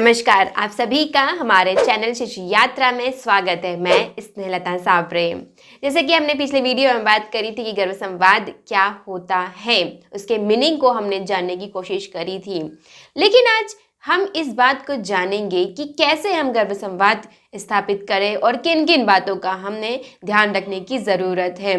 नमस्कार, आप सभी का हमारे चैनल शिशु यात्रा में स्वागत है। मैं स्नेहलता साबरे। जैसे कि हमने पिछले वीडियो में बात करी थी कि गर्भ संवाद क्या होता है, उसके मीनिंग को हमने जानने की कोशिश करी थी। लेकिन आज हम इस बात को जानेंगे कि कैसे हम गर्भ संवाद स्थापित करें और किन किन बातों का हमने ध्यान रखने की ज़रूरत है।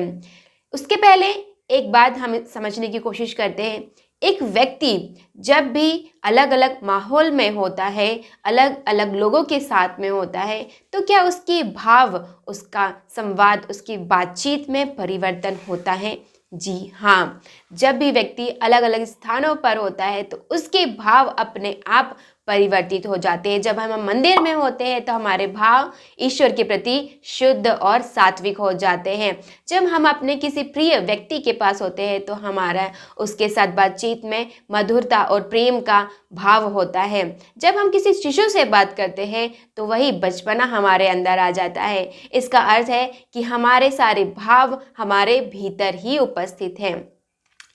उसके पहले एक बात हम समझने की कोशिश करते हैं। एक व्यक्ति जब भी अलग अलग माहौल में होता है, अलग अलग लोगों के साथ में होता है, तो क्या उसके भाव, उसका संवाद, उसकी बातचीत में परिवर्तन होता है? जी हाँ, जब भी व्यक्ति अलग अलग स्थानों पर होता है तो उसके भाव अपने आप परिवर्तित हो जाते हैं। जब हम मंदिर में होते हैं तो हमारे भाव ईश्वर के प्रति शुद्ध और सात्विक हो जाते हैं। जब हम अपने किसी प्रिय व्यक्ति के पास होते हैं तो हमारा उसके साथ बातचीत में मधुरता और प्रेम का भाव होता है। जब हम किसी शिशु से बात करते हैं तो वही बचपना हमारे अंदर आ जाता है। इसका अर्थ है कि हमारे सारे भाव हमारे भीतर ही उपस्थित हैं।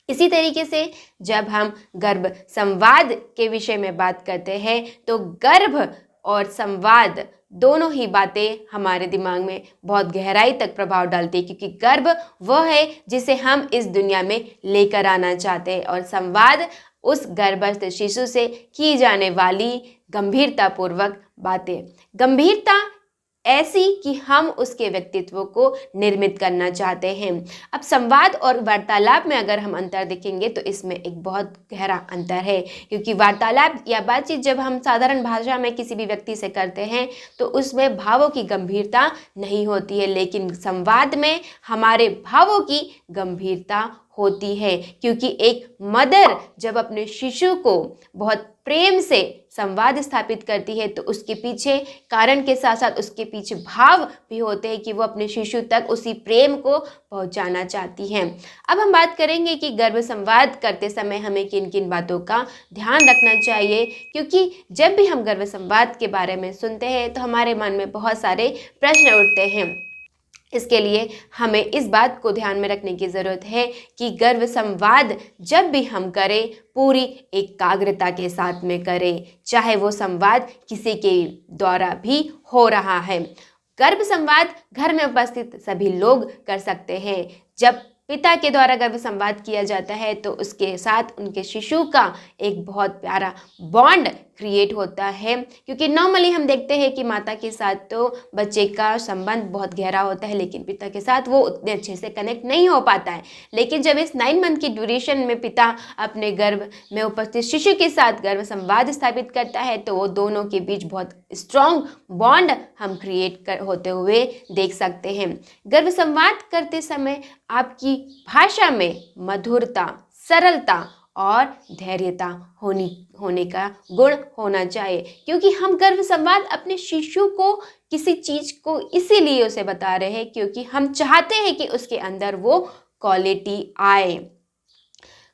इसी तरीके से जब हम गर्भ संवाद के विषय में बात करते हैं तो गर्भ और संवाद दोनों ही बातें हमारे दिमाग में बहुत गहराई तक प्रभाव डालती है, क्योंकि गर्भ वह है जिसे हम इस दुनिया में लेकर आना चाहते हैं और संवाद उस गर्भस्थ शिशु से की जाने वाली गंभीरतापूर्वक बातें। गंभीरता ऐसी कि हम उसके व्यक्तित्व को निर्मित करना चाहते हैं। अब संवाद और वार्तालाप में अगर हम अंतर देखेंगे तो इसमें एक बहुत गहरा अंतर है, क्योंकि वार्तालाप या बातचीत जब हम साधारण भाषा में किसी भी व्यक्ति से करते हैं तो उसमें भावों की गंभीरता नहीं होती है, लेकिन संवाद में हमारे भावों की गंभीरता होती है। क्योंकि एक मदर जब अपने शिशु को बहुत प्रेम से संवाद स्थापित करती है तो उसके पीछे कारण के साथ साथ उसके पीछे भाव भी होते हैं कि वो अपने शिशु तक उसी प्रेम को पहुंचाना चाहती हैं। अब हम बात करेंगे कि गर्भ संवाद करते समय हमें किन किन बातों का ध्यान रखना चाहिए, क्योंकि जब भी हम गर्भ संवाद के बारे में सुनते हैं तो हमारे मन में बहुत सारे प्रश्न उठते हैं। इसके लिए हमें इस बात को ध्यान में रखने की ज़रूरत है कि गर्भ संवाद जब भी हम करें पूरी एकाग्रता के साथ में करें, चाहे वो संवाद किसी के द्वारा भी हो रहा है। गर्भ संवाद घर में उपस्थित सभी लोग कर सकते हैं। जब पिता के द्वारा गर्भ संवाद किया जाता है तो उसके साथ उनके शिशु का एक बहुत प्यारा बॉन्ड क्रिएट होता है, क्योंकि नॉर्मली हम देखते हैं कि माता के साथ तो बच्चे का संबंध बहुत गहरा होता है, लेकिन पिता के साथ वो उतने अच्छे से कनेक्ट नहीं हो पाता है। लेकिन जब इस 9 मंथ की ड्यूरेशन में पिता अपने गर्भ में उपस्थित शिशु के साथ गर्भ संवाद स्थापित करता है तो वो दोनों के बीच बहुत स्ट्रॉन्ग बॉन्ड हम क्रिएट होते हुए देख सकते हैं। गर्भ संवाद करते समय आपकी भाषा में मधुरता, सरलता और धैर्यता होने का गुण होना चाहिए, क्योंकि हम गर्भ संवाद अपने शिशु को किसी चीज को इसीलिए उसे बता रहे हैं क्योंकि हम चाहते हैं कि उसके अंदर वो क्वालिटी आए।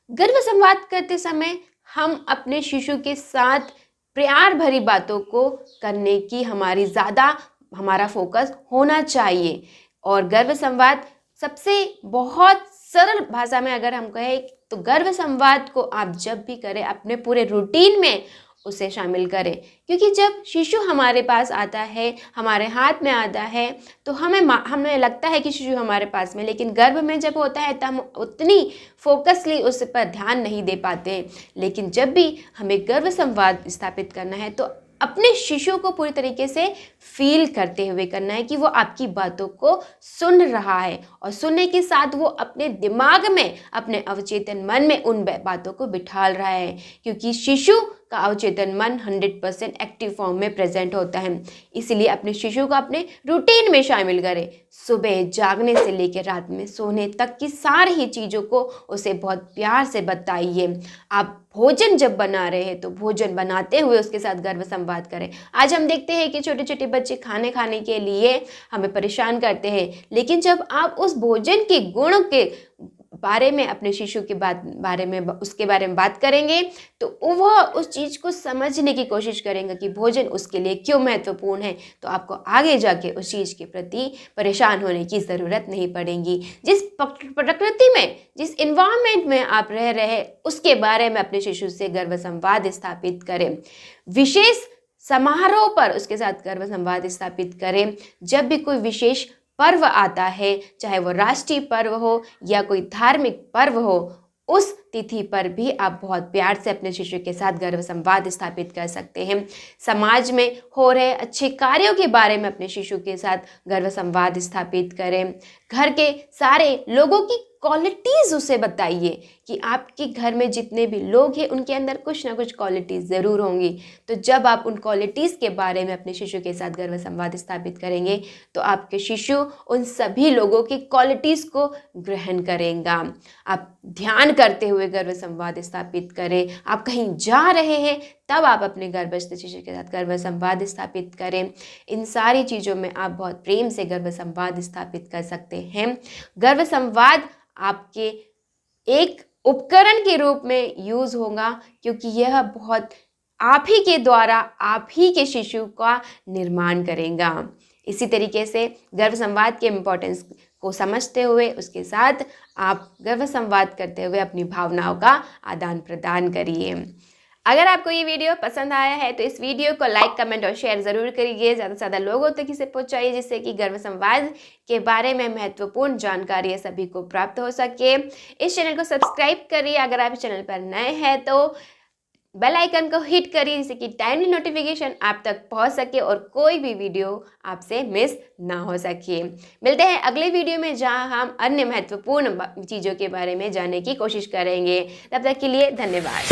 गर्भ संवाद करते समय हम अपने शिशु के साथ प्यार भरी बातों को करने की हमारा फोकस होना चाहिए। और गर्भ संवाद सबसे बहुत सरल भाषा में अगर हम कहें तो गर्भ संवाद को आप जब भी करें अपने पूरे रूटीन में उसे शामिल करें, क्योंकि जब शिशु हमारे पास आता है, हमारे हाथ में आता है, तो हमें लगता है कि शिशु हमारे पास में, लेकिन गर्भ में जब होता है तो हम उतनी फोकसली उस पर ध्यान नहीं दे पाते। लेकिन जब भी हमें गर्भ संवाद स्थापित करना है तो अपने शिशु को पूरी तरीके से फील करते हुए करना है कि वो आपकी बातों को सुन रहा है, और सुनने के साथ वो अपने दिमाग में, अपने अवचेतन मन में उन बातों को बिठाल रहा है, क्योंकि शिशु का अवचेतन मन 100% एक्टिव फॉर्म में प्रेजेंट होता है। इसलिए अपने शिशु को अपने रूटीन में शामिल करें। सुबह जागने से लेकर रात में सोने तक की सारी ही चीज़ों को उसे बहुत प्यार से बताइए। आप भोजन जब बना रहे हैं तो भोजन बनाते हुए उसके साथ गर्भ संवाद करें। आज हम देखते हैं कि छोटे छोटे बच्चे खाने के लिए हमें परेशान करते हैं, लेकिन जब आप उस भोजन के गुण के बारे में अपने शिशु के उसके बारे में बात करेंगे तो वह उस चीज़ को समझने की कोशिश करेंगे कि भोजन उसके लिए क्यों महत्वपूर्ण है, तो आपको आगे जाके उस चीज़ के प्रति परेशान होने की ज़रूरत नहीं पड़ेगी। जिस प्रकृति में, जिस इन्वायरमेंट में आप रह रहे उसके बारे में अपने शिशु से गर्भ संवाद स्थापित करें। विशेष समारोह पर उसके साथ गर्भ संवाद स्थापित करें। जब भी कोई विशेष पर्व आता है, चाहे वो राष्ट्रीय पर्व हो या कोई धार्मिक पर्व हो, उस तिथि पर भी आप बहुत प्यार से अपने शिशु के साथ गर्भ संवाद स्थापित कर सकते हैं। समाज में हो रहे अच्छे कार्यों के बारे में अपने शिशु के साथ गर्भ संवाद स्थापित करें। घर के सारे लोगों की क्वालिटीज़ उसे बताइए कि आपके घर में जितने भी लोग हैं उनके अंदर कुछ ना कुछ क्वालिटीज़ ज़रूर होंगी। तो जब आप उन क्वालिटीज़ के बारे में अपने शिशु के साथ गर्भ संवाद स्थापित करेंगे तो आपके शिशु उन सभी लोगों की क्वालिटीज़ को ग्रहण करेगा। आप ध्यान करते हुए गर्भ संवाद स्थापित करें। आप कहीं जा रहे हैं तब आप अपने गर्भस्थ शिशु के साथ गर्भ संवाद स्थापित करें। इन सारी चीज़ों में आप बहुत प्रेम से गर्भ संवाद स्थापित कर सकते हैं। गर्भ संवाद आपके एक उपकरण के रूप में यूज़ होगा, क्योंकि यह बहुत आप ही के द्वारा आप ही के शिशु का निर्माण करेगा। इसी तरीके से गर्भ संवाद के इम्पोर्टेंस को समझते हुए उसके साथ आप गर्भ संवाद करते हुए अपनी भावनाओं का आदान प्रदान करिए। अगर आपको ये वीडियो पसंद आया है तो इस वीडियो को लाइक, कमेंट और शेयर ज़रूर करिए। ज़्यादा से ज़्यादा लोगों तक इसे पहुंचाइए, जिससे कि गर्भ संवाद के बारे में महत्वपूर्ण जानकारी सभी को प्राप्त हो सके। इस चैनल को सब्सक्राइब करिए। अगर आप इस चैनल पर नए हैं तो बेल आइकन को हिट करिए, जिससे कि टाइमली नोटिफिकेशन आप तक पहुंच सके और कोई भी वीडियो आपसे मिस ना हो सके। मिलते हैं अगले वीडियो में, जहां हम अन्य महत्वपूर्ण चीज़ों के बारे में जानने की कोशिश करेंगे। तब तक के लिए धन्यवाद।